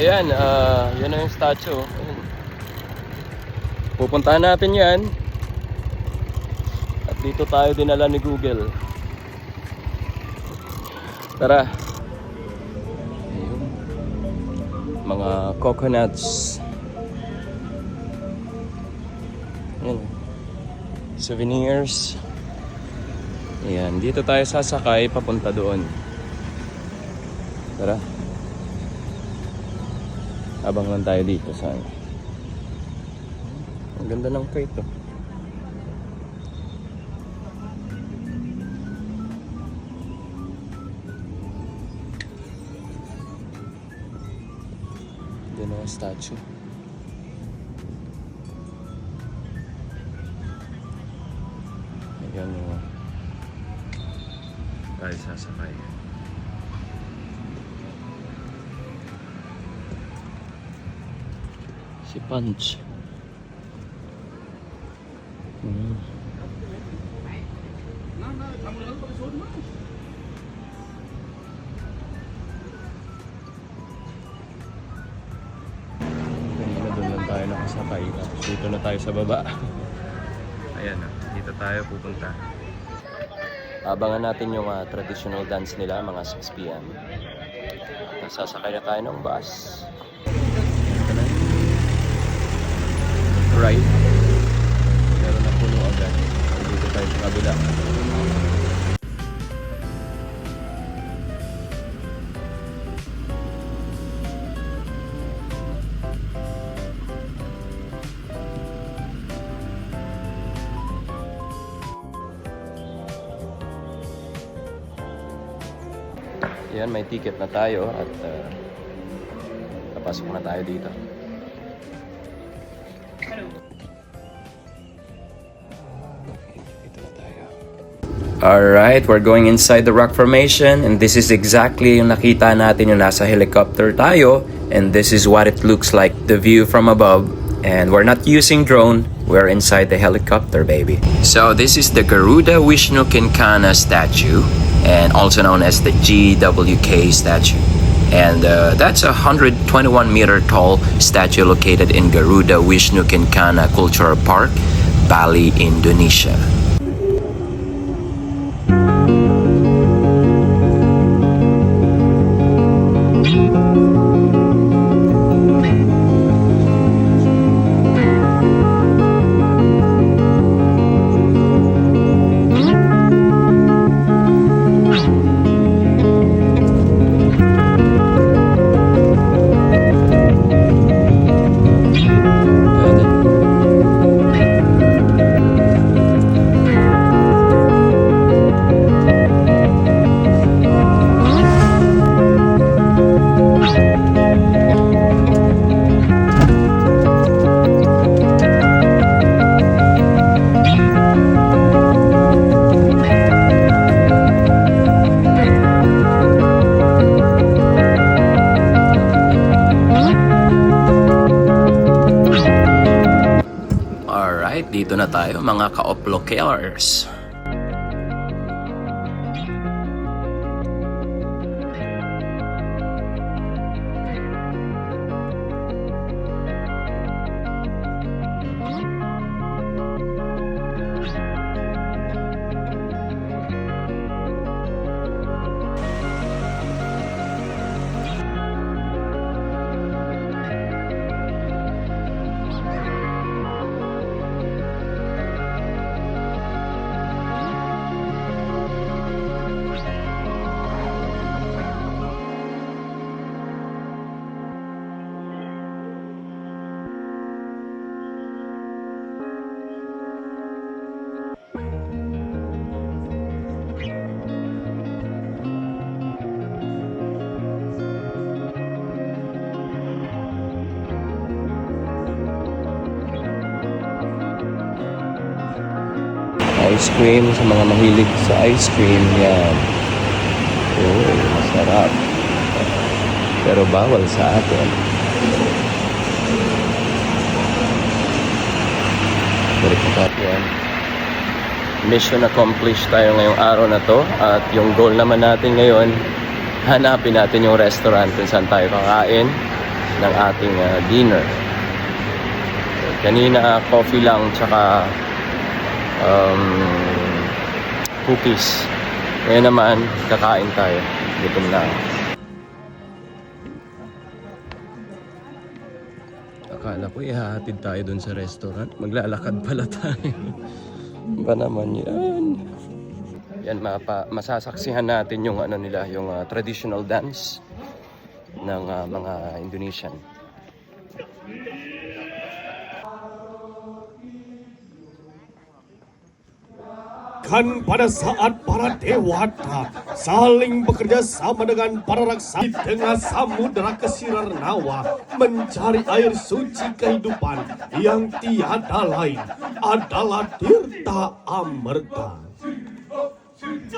Ayan, yun na yung statue. Ayan. Pupuntahan natin yan. At dito tayo dinala ni Google. Tara. Ayun. Mga coconuts. Ayan. Souvenirs. Ayan, dito tayo sasakay papunta doon. Tara. Abang lang tayo dito sa ang ganda ng kite to. Ganda ng statue. Ayan o. Tayo sasakay. Si Punch. Kanina doon lang tayo nakasakay. Dito na tayo sa baba. Ayan na, dito tayo pupunta. Abangan natin yung traditional dance nila mga 6 PM. Sasakay na tayo ng bus. Right. Pero napuno agad. Dito tayo sa kabila. Yan, may ticket na tayo at napasok na tayo dito. Alright, we're going inside the rock formation and this is exactly yung nakita natin yung nasa helicopter tayo, and this is what it looks like, the view from above. And we're not using drone, we're inside the helicopter, baby. So this is the Garuda Vishnu Kinkana statue, and also known as the GWK statue. And that's a 121 meter tall statue located in Garuda Vishnu Kinkana Cultural Park, Bali, Indonesia. Dito na tayo mga ka-oplokers. Ice cream sa mga mahilig sa ice cream, yan. Oh, masarap. Pero bawal sa atin. Balik na yan. Mission accomplished tayo ngayong araw na to. At yung goal naman natin ngayon, hanapin natin yung restaurant kung saan tayo kakain. ng ating dinner. Kanina coffee lang tsaka cookies. Ngayon naman kakain tayo. Gutom na. Akala ko ihahatid tayo dun sa restaurant. Maglalakad pala tayo. Ba naman yan? Yan, masasaksihan natin yung ano nila, yung traditional dance ng mga Indonesian. Kan pada saat para dewata saling bekerja sama dengan para raksasa di tengah samudera kesirar nawa mencari air suci kehidupan yang tiada lain adalah Tirta Amerta.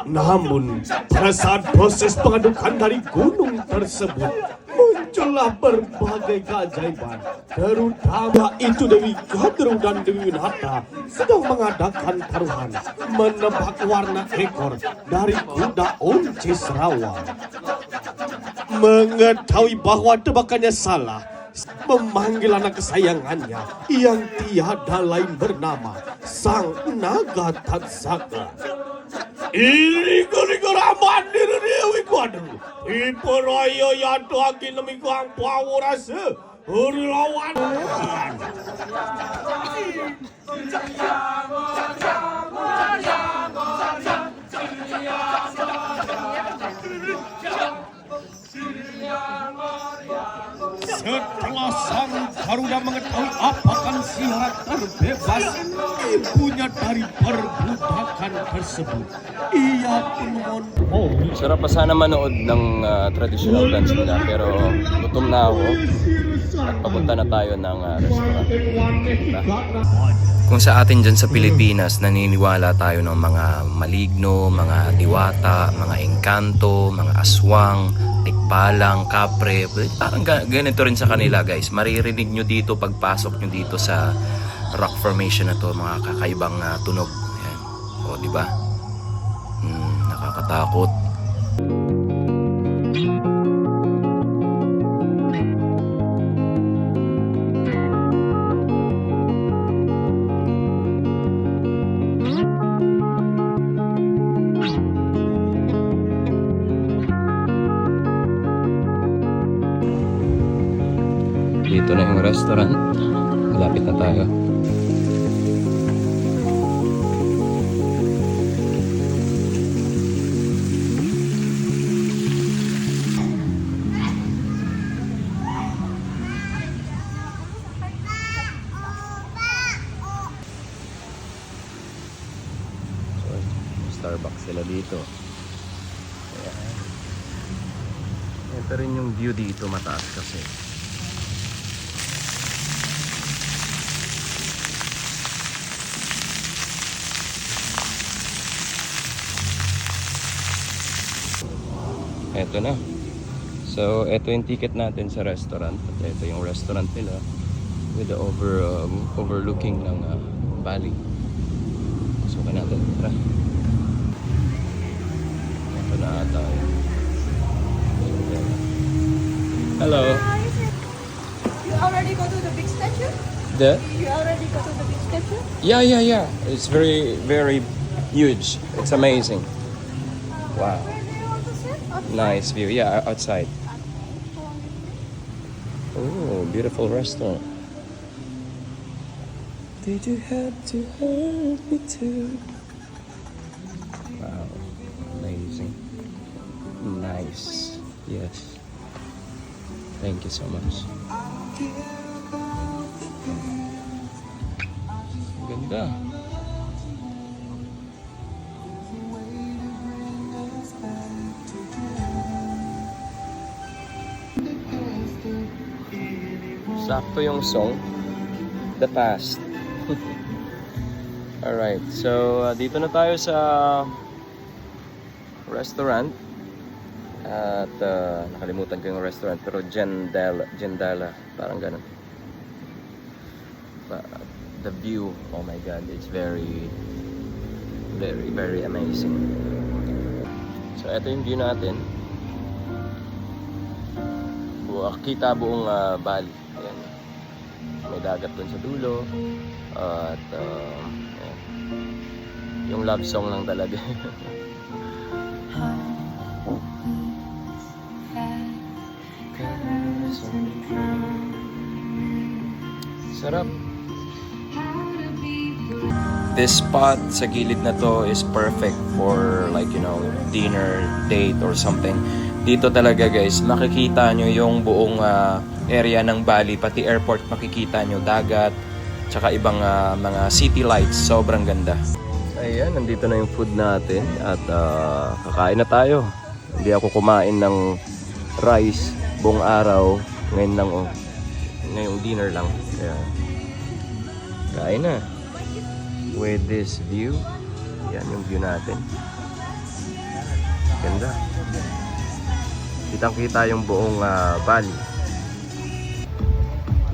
Namun pada saat proses pengadukan dari gunung tersebut muncullah berbagai keajaiban, terutama itu Dewi Gadru dan Dewi Winata sedang mengadakan taruhan menebak warna ekor dari kuda uncis rawa. Mengetahui bahwa tebakannya salah, memanggil anak kesayangannya yang tiada lain bernama Sang Naga Tatsaka. Ini kerigraman diri Dewi Gadru. Iperaya yang tuakin lemikang pawu rasa Urilawan. Setelah Sang Garuda mengetahui apakan siaran terbebas ibunya dari perbudakan tersebut, ia pun Sarap pa sana manood ng traditional dance nila, pero gutom na ako at papunta na tayo ng restaurant. Kung sa atin dyan sa Pilipinas, naniniwala tayo ng mga maligno, mga diwata, mga engkanto, mga aswang, tikbalang, kapre. Parang ganito rin sa kanila, guys. Maririnig nyo dito pagpasok nyo dito sa rock formation na to, mga kakaibang tunog. Ayan. O, diba? Nakakatakot. Dito na yung restaurant. Malapit na tayo. Starbucks sila dito. Ayan. Ito rin yung view dito, mataas kasi. Eto na. So, eto yung ticket natin sa restaurant. At eto yung restaurant nila with the overlooking ng valley. Sukan natin. Tara. Ito na ata. Hello. You already go to the big statue? You already go to the big statue? Yeah. It's very, very huge. It's amazing. Wow. Where do you want to sit? Nice view. Yeah, outside. Oh, beautiful restaurant. Did you have to hurt me too? Wow, amazing. Nice. Yes. Thank you so much. Ganda. Sakto yung song, The Past. Alright, so dito na tayo sa restaurant. At nakalimutan ko yung restaurant, pero Jendala, parang ganun. The view, oh my god, it's very, very, very amazing. So ito yung view natin. kita buong Bali. Ayan. May dagat dun sa dulo. At ayan. Yung love song lang talaga. Sarap. This spot sa gilid na to is perfect for like, you know, dinner, date or something. Dito talaga guys, makikita nyo yung buong area ng Bali, pati airport makikita nyo, dagat, tsaka ibang mga city lights. Sobrang ganda. Ayan, nandito na yung food natin at kakain na tayo. Hindi ako kumain ng rice buong araw. Ngayon lang, ngayong dinner lang. Kaya, kain na. With this view. Yan yung view natin. Ganda. Kitang kita yung buong Bali.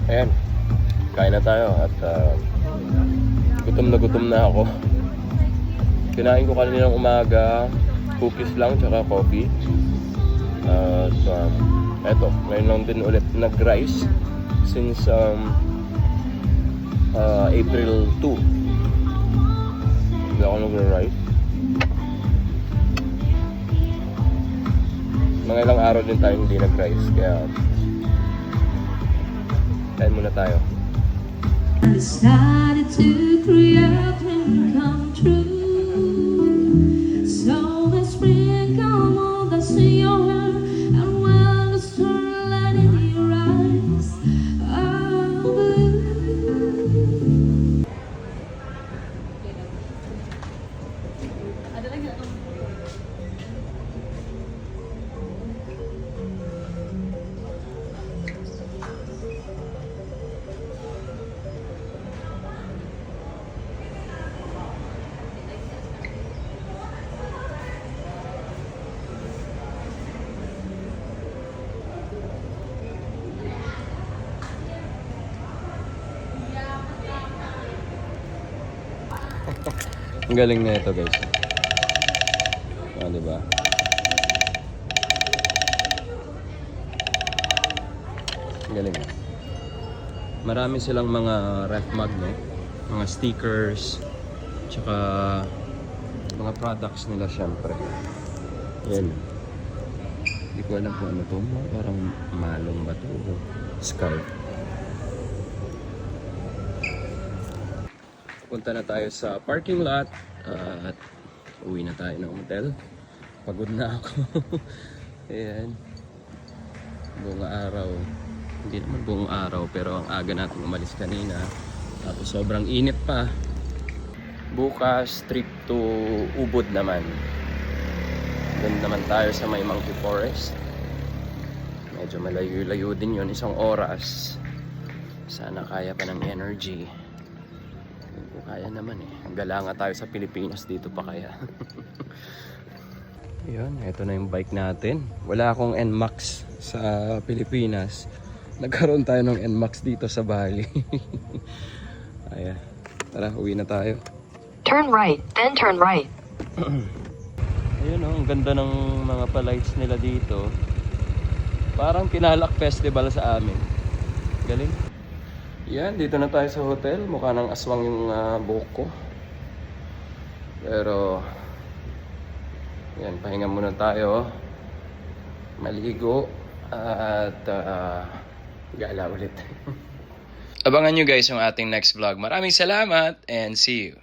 Ayan. Kain na tayo at gutom na ako. Kinain ko kaninang umaga cookies lang tsaka coffee. So, eto, ngayon lang din ulit nag-rice since April 2. Hindi ako nag-rice. Mga ilang araw din tayo hindi nag-rice, kaya kain muna tayo. I decided to create dream come true. So the spring come on, the sea your hair, and when the sunlight in your eyes, oh, blue. Ang galing na ito guys. Diba? Ang galing na. Marami silang mga ref magnet, mga stickers, tsaka mga products nila syempre. Yan. Hindi ko alam kung ano to. Parang malong ba to? Scarf. Punta na tayo sa parking lot at uwi na tayo ng hotel. Pagod na ako. Ayan. Buong araw. Hindi naman buong araw pero ang aga natin umalis kanina. Tapos sobrang init pa. Bukas trip to Ubud naman. Doon naman tayo sa may Monkey Forest. Medyo malayo-layo din yun. 1 oras. Sana kaya pa ng energy. Kaya naman eh. Gala nga tayo sa Pilipinas, dito pa kaya. Yun, ito na yung bike natin. Wala akong NMAX sa Pilipinas. Nagkaroon tayo ng NMAX dito sa Bali. Ayan. Tara, uwi na tayo. Turn right, then turn right. Ayun oh, ang ganda ng mga palights nila dito. Parang Pinalak Festival sa amin. Galing. Yan, dito na tayo sa hotel. Mukha ng aswang yung buhok ko. Pero yan, pahinga muna tayo. Maligo at gala ulit. Abangan nyo guys yung ating next vlog. Maraming salamat and see you.